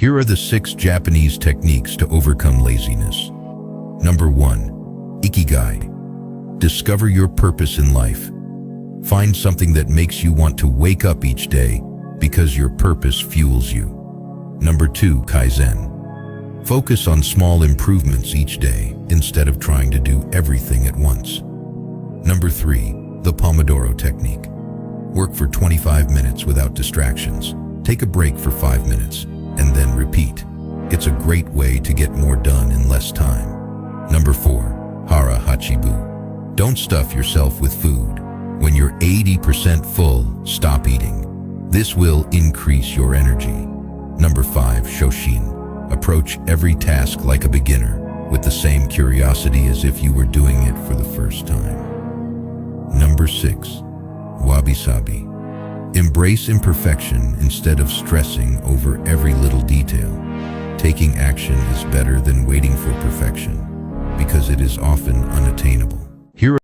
Here are the 6 Japanese techniques to overcome laziness. Number 1. Ikigai. Discover your purpose in life. Find something that makes you want to wake up each day because your purpose fuels you. Number 2. Kaizen. Focus on small improvements each day instead of trying to do everything at once. Number 3. The Pomodoro Technique. Work for 25 minutes without distractions. Take a break for 5 minutes and then repeat. It's a great way to get more done in less time. Number 4. Hara Hachibu. Don't stuff yourself with food. When you're 80% full, stop eating. This will increase your energy. Number 5. Shoshin. Approach every task like a beginner, with the same curiosity as if you were doing it for the first time. Number 6. Wabi-sabi. Embrace imperfection instead of stressing over every little detail. Taking action is better than waiting for perfection, because it is often unattainable.